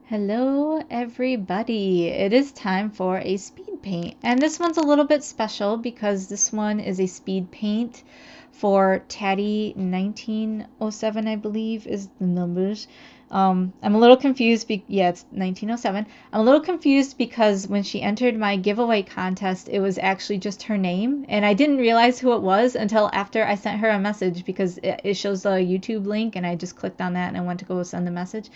Hello everybody, it is time for a speed paint, and this one's a little bit special because this one is a speed paint for Tatty 1907, I believe is the numbers. I'm a little confused, yeah, it's 1907. I'm a little confused because when she entered my giveaway contest, it was actually just her name, and I didn't realize who it was until after I sent her a message because it shows the YouTube link, and I just clicked on that and I went to go send the message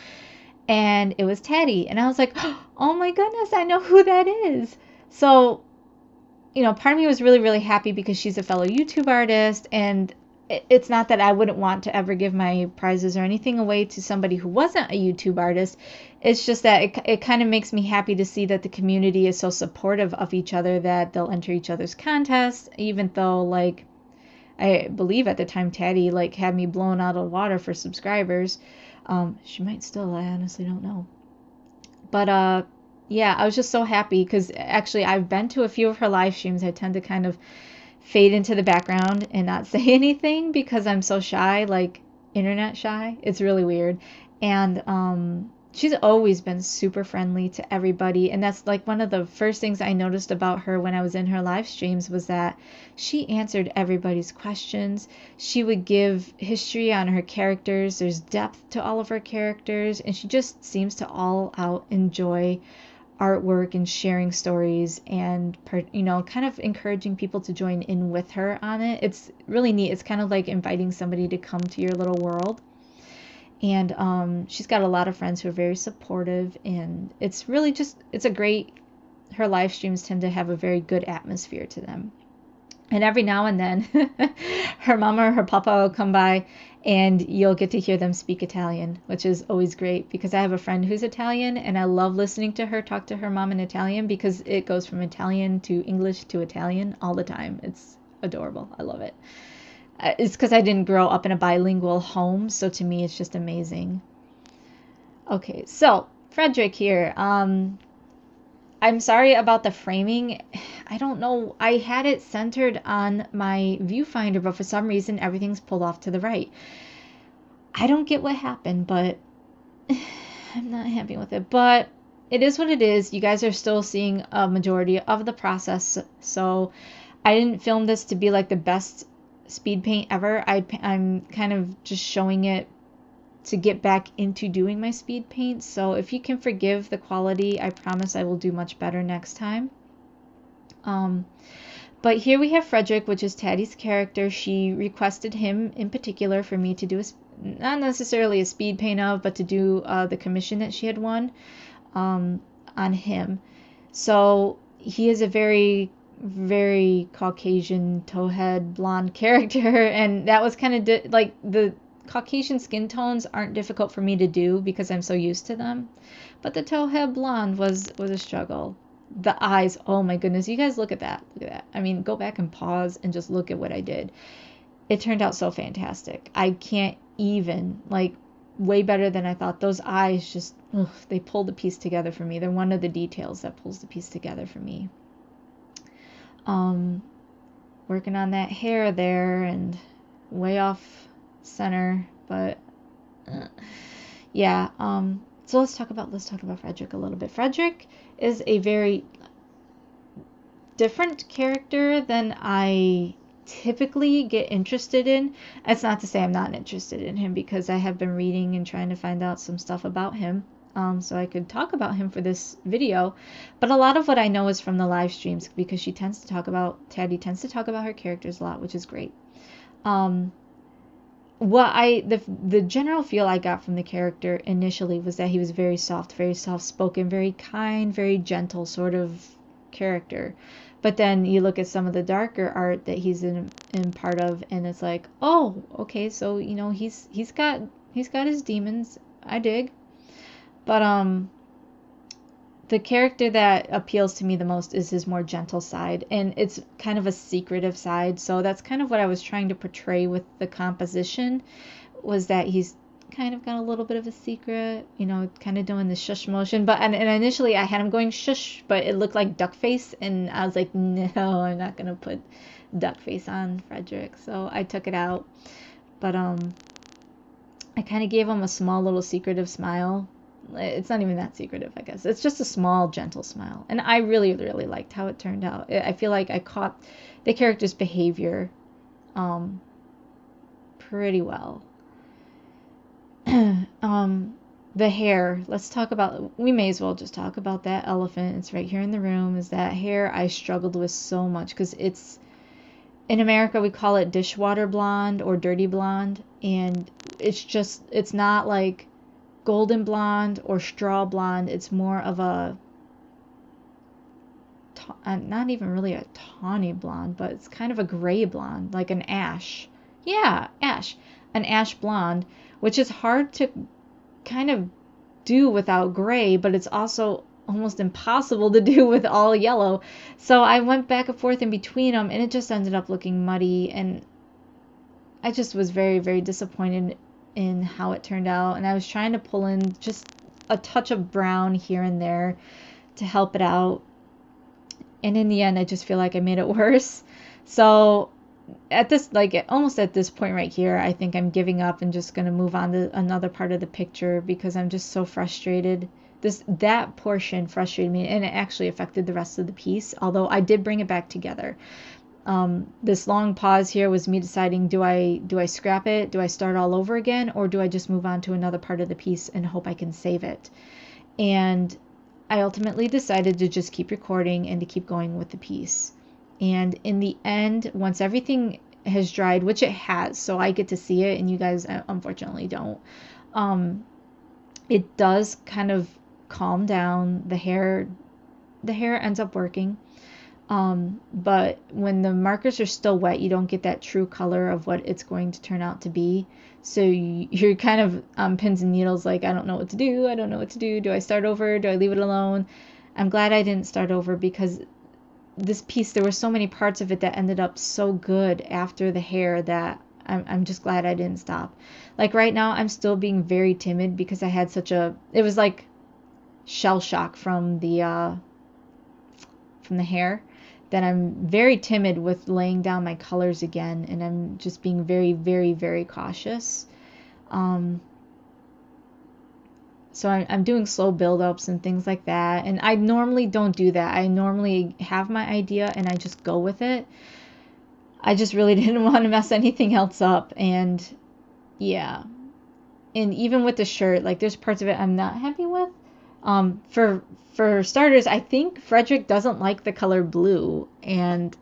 and it was Tatty. And I was like, oh my goodness, I know who that is. So, part of me was really, really happy because she's a fellow YouTube artist. And it's not that I wouldn't want to ever give my prizes or anything away to somebody who wasn't a YouTube artist. It's just that it kind of makes me happy to see that the community is so supportive of each other that they'll enter each other's contests, even though, like, I believe at the time Tatty had me blown out of water for subscribers. She might still, I honestly don't know. But yeah, I was just so happy because actually I've been to a few of her live streams. I tend to kind of fade into the background and not say anything because I'm so shy, like internet shy. It's really weird. And she's always been super friendly to everybody, and that's like one of the first things I noticed about her when I was in her live streams was that she answered everybody's questions. She would give history on her characters. There's depth to all of her characters, and she just seems to all out enjoy artwork and sharing stories and kind of encouraging people to join in with her on it. It's really neat. It's kind of like inviting somebody to come to your little world. And she's got a lot of friends who are very supportive, and it's really just, it's a great, her live streams tend to have a very good atmosphere to them. And every now and then her mama or her papa will come by and you'll get to hear them speak Italian, which is always great because I have a friend who's Italian and I love listening to her talk to her mom in Italian because it goes from Italian to English to Italian all the time. It's adorable. I love it. It's because I didn't grow up in a bilingual home, so to me it's just amazing. Okay, so Frederic here. I'm sorry about the framing. I don't know. I had it centered on my viewfinder, but for some reason everything's pulled off to the right. I don't get what happened, but I'm not happy with it. But it is what it is. You guys are still seeing a majority of the process, so I didn't film this to be like the best speed paint ever. I'm kind of just showing it to get back into doing my speed paint. So if you can forgive the quality, I promise I will do much better next time. But here we have Frederic, which is Tatty's character. She requested him in particular for me to do not necessarily a speed paint of, but to do the commission that she had won on him. So he is a very, very Caucasian, towhead, blonde character, and that was kind of like the Caucasian skin tones aren't difficult for me to do because I'm so used to them, but the towhead blonde was a struggle. The eyes, oh my goodness, you guys look at that. I mean, go back and pause and just look at what I did. It turned out so fantastic. I can't even, like, way better than I thought. Those eyes just, they pull the piece together for me. They're one of the details that pulls the piece together for me. Working on that hair there and way off center, but yeah. So let's talk about Frederic a little bit. Frederic is a very different character than I typically get interested in. It's not to say I'm not interested in him because I have been reading and trying to find out some stuff about him, so I could talk about him for this video. But a lot of what I know is from the live streams because Tatty tends to talk about her characters a lot, which is great. The general feel I got from the character initially was that he was very soft-spoken, very kind, very gentle sort of character. But then you look at some of the darker art that he's in part of, and it's like, oh, okay, so he's got his demons. I dig. But the character that appeals to me the most is his more gentle side, and it's kind of a secretive side. So that's kind of what I was trying to portray with the composition, was that he's kind of got a little bit of a secret, kind of doing the shush motion. And initially I had him going shush, but it looked like duck face, and I was like, no, I'm not gonna put duck face on Frederic, so I took it out. But I kind of gave him a small little secretive smile It's not even that secretive, I guess. It's just a small, gentle smile. And I really, really liked how it turned out. I feel like I caught the character's behavior pretty well. The hair. Let's talk about, we may as well just talk about that elephant. It's right here in the room. Is that hair I struggled with so much because it's, in America we call it dishwater blonde or dirty blonde. And it's just, it's not like golden blonde or straw blonde. It's more of a, not even really a tawny blonde, but it's kind of a gray blonde, like an ash. Yeah, ash. An ash blonde, which is hard to kind of do without gray, but it's also almost impossible to do with all yellow. So I went back and forth in between them, and it just ended up looking muddy, and I just was very, very disappointed in how it turned out. And I was trying to pull in just a touch of brown here and there to help it out, and in the end I just feel like I made it worse. So at this, like almost at this point right here, I think I'm giving up and just going to move on to another part of the picture because I'm just so frustrated. That portion frustrated me, and it actually affected the rest of the piece, although I did bring it back together. This long pause here was me deciding, do I scrap it, do I start all over again, or do I just move on to another part of the piece and hope I can save it? And I ultimately decided to just keep recording and to keep going with the piece. And in the end, once everything has dried, which it has, so I get to see it and you guys unfortunately don't, it does kind of calm down. The hair ends up working. But when the markers are still wet, you don't get that true color of what it's going to turn out to be. So you're kind of on pins and needles, like, I don't know what to do. I don't know what to do. Do I start over? Do I leave it alone? I'm glad I didn't start over because this piece, there were so many parts of it that ended up so good after the hair that I'm just glad I didn't stop. Like right now, I'm still being very timid because I had it was like shell shock from the hair, that I'm very timid with laying down my colors again, and I'm just being very, very, very cautious. So I'm doing slow build-ups and things like that, and I normally don't do that. I normally have my idea and I just go with it. I just really didn't want to mess anything else up, and yeah. And even with the shirt, like there's parts of it I'm not happy with. For starters, I think Frederic doesn't like the color blue, and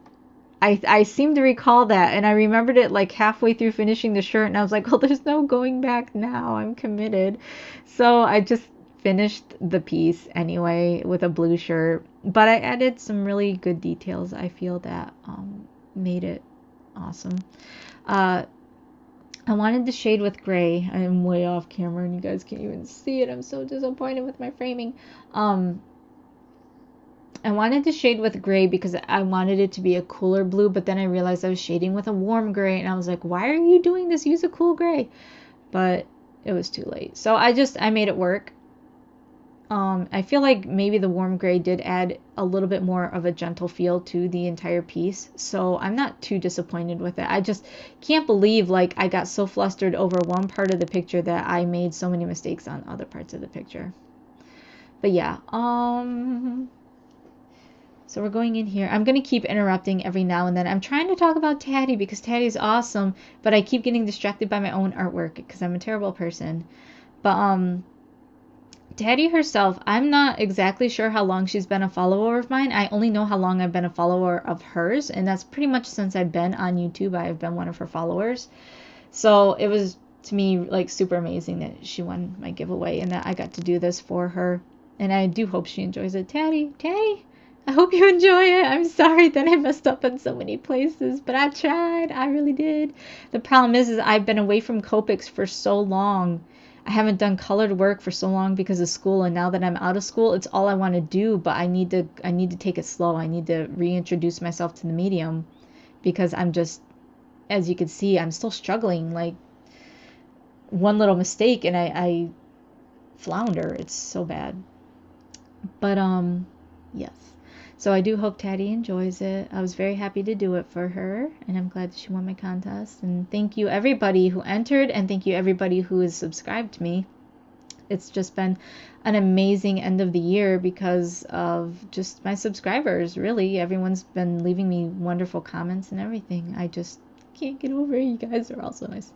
I seem to recall that, and I remembered it like halfway through finishing the shirt, and I was like, well, there's no going back now. I'm committed. So I just finished the piece anyway with a blue shirt, but I added some really good details, I feel, that made it awesome. I wanted to shade with gray. I am way off camera and you guys can't even see it. I'm so disappointed with my framing. I wanted to shade with gray because I wanted it to be a cooler blue, but then I realized I was shading with a warm gray, and I was like, why are you doing this? Use a cool gray. But it was too late. So I made it work. I feel like maybe the warm gray did add a little bit more of a gentle feel to the entire piece, so I'm not too disappointed with it. I just can't believe, like, I got so flustered over one part of the picture that I made so many mistakes on other parts of the picture. But yeah, so we're going in here. I'm going to keep interrupting every now and then. I'm trying to talk about Tatty because Tatty's awesome, but I keep getting distracted by my own artwork because I'm a terrible person. But Tatty herself, I'm not exactly sure how long she's been a follower of mine. I only know how long I've been a follower of hers, and that's pretty much since I've been on YouTube. I've been one of her followers. So it was, to me, like super amazing that she won my giveaway and that I got to do this for her. And I do hope she enjoys it. Tatty, I hope you enjoy it. I'm sorry that I messed up in so many places, but I tried. I really did. The problem is I've been away from Copics for so long. I haven't done colored work for so long because of school, and now that I'm out of school, it's all I want to do, but I need to take it slow. I need to reintroduce myself to the medium because I'm just, as you can see, I'm still struggling. Like, one little mistake and I flounder. It's so bad. But yes. So I do hope Tatty enjoys it. I was very happy to do it for her, and I'm glad that she won my contest. And thank you everybody who entered, and thank you everybody who is subscribed to me. it's just been an amazing end of the year because of just my subscribers. Really, everyone's been leaving me wonderful comments and everything. I just can't get over it. You guys are all so nice.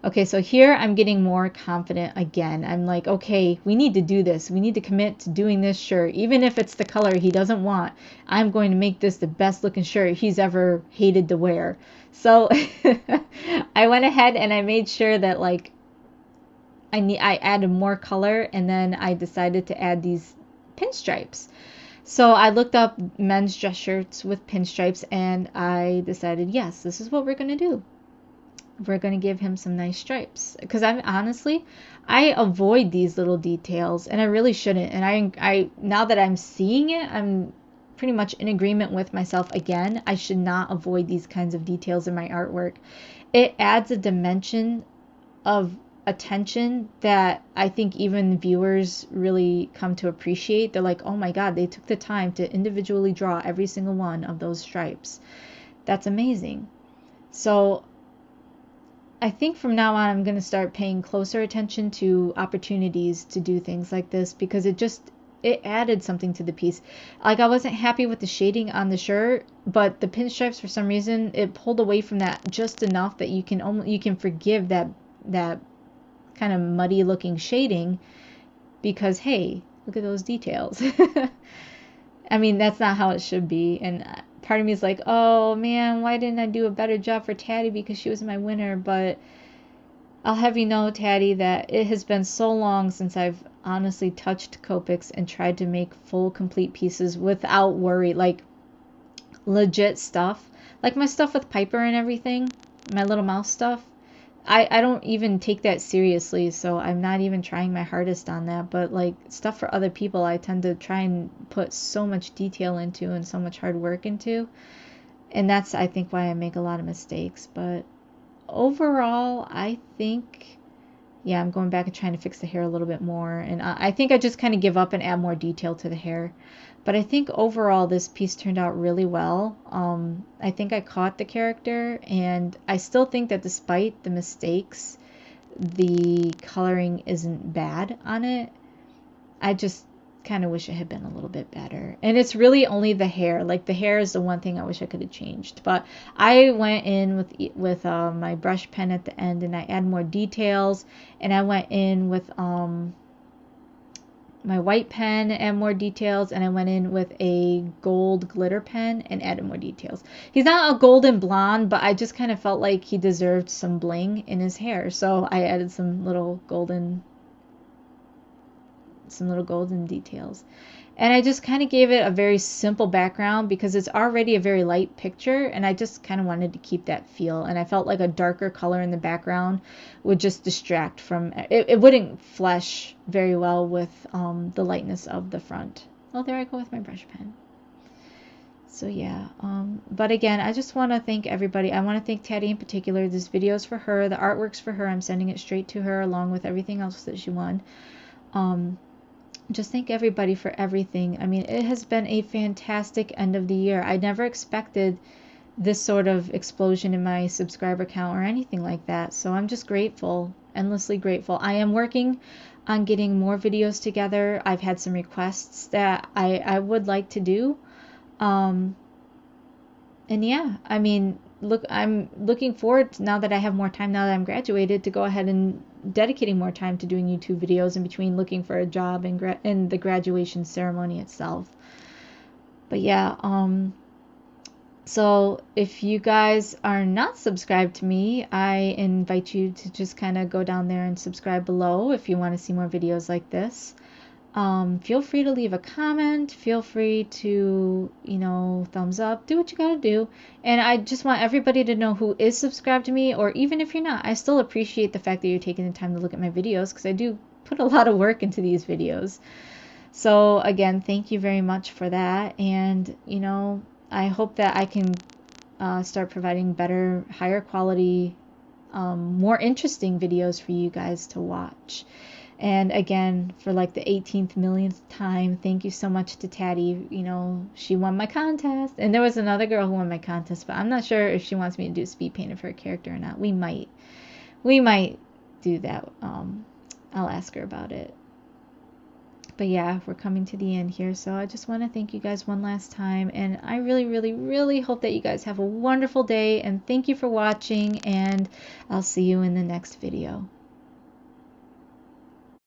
Okay, so here I'm getting more confident again. I'm like, okay, we need to do this. We need to commit to doing this shirt. Even if it's the color he doesn't want, I'm going to make this the best looking shirt he's ever hated to wear. So I went ahead and I made sure that like I added more color, and then I decided to add these pinstripes. So I looked up men's dress shirts with pinstripes, and I decided, yes, this is what we're going to do. We're going to give him some nice stripes, because I avoid these little details, and I really shouldn't. And I now that I'm seeing it, I'm pretty much in agreement with myself again. I should not avoid these kinds of details in my artwork. It adds a dimension of attention that I think even viewers really come to appreciate. They're like, oh my god, they took the time to individually draw every single one of those stripes. That's amazing. So I think from now on I'm going to start paying closer attention to opportunities to do things like this, because it added something to the piece. Like, I wasn't happy with the shading on the shirt, but the pinstripes, for some reason, it pulled away from that just enough that you can forgive that kind of muddy looking shading, because hey, look at those details. I mean, that's not how it should be, and part of me is like, oh man, why didn't I do a better job for Tatty because she was my winner? But I'll have you know, Tatty, that it has been so long since I've honestly touched Copics and tried to make full, complete pieces without worry, like legit stuff. Like my stuff with Piper and everything, my little mouse stuff. I don't even take that seriously, so I'm not even trying my hardest on that. But like stuff for other people, I tend to try and put so much detail into and so much hard work into. And that's, I think, why I make a lot of mistakes. But overall, I think, yeah, I'm going back and trying to fix the hair a little bit more. And I think I just kind of give up and add more detail to the hair. But I think overall this piece turned out really well. I think I caught the character, and I still think that despite the mistakes, the coloring isn't bad on it. I just kind of wish it had been a little bit better. And it's really only the hair. Like, the hair is the one thing I wish I could have changed. But I went in with my brush pen at the end, and I add more details. And I went in with my white pen and more details, and I went in with a gold glitter pen and added more details. He's not a golden blonde, but I just kind of felt like he deserved some bling in his hair, so I added some little golden details. And I just kind of gave it a very simple background because it's already a very light picture, and I just kind of wanted to keep that feel. And I felt like a darker color in the background would just distract from it. It wouldn't flesh very well with the lightness of the front. Oh, there I go with my brush pen. So yeah, but again, I just want to thank everybody. I want to thank Tatty in particular. This video is for her. The artwork's for her. I'm sending it straight to her along with everything else that she won. Just thank everybody for everything. I mean, it has been a fantastic end of the year. I never expected this sort of explosion in my subscriber count or anything like that. So I'm just grateful, endlessly grateful. I am working on getting more videos together. I've had some requests that I would like to do. And yeah, I mean, look, I'm looking forward to, now that I have more time, now that I'm graduated, to go ahead and dedicating more time to doing YouTube videos in between looking for a job and the graduation ceremony itself. But yeah, so if you guys are not subscribed to me, I invite you to just kind of go down there and subscribe below if you want to see more videos like this. Feel free to leave a comment, feel free to, thumbs up, do what you gotta do. And I just want everybody to know who is subscribed to me, or even if you're not, I still appreciate the fact that you're taking the time to look at my videos, because I do put a lot of work into these videos. So again, thank you very much for that. And, I hope that I can start providing better, higher quality, more interesting videos for you guys to watch. And again, for like the 18th millionth time, thank you so much to Tatty. She won my contest. And there was another girl who won my contest, but I'm not sure if she wants me to do speed paint of her character or not. We might do that I'll ask her about it. But yeah, we're coming to the end here. So I just want to thank you guys one last time. And I really, really, really hope that you guys have a wonderful day. And thank you for watching. And I'll see you in the next video.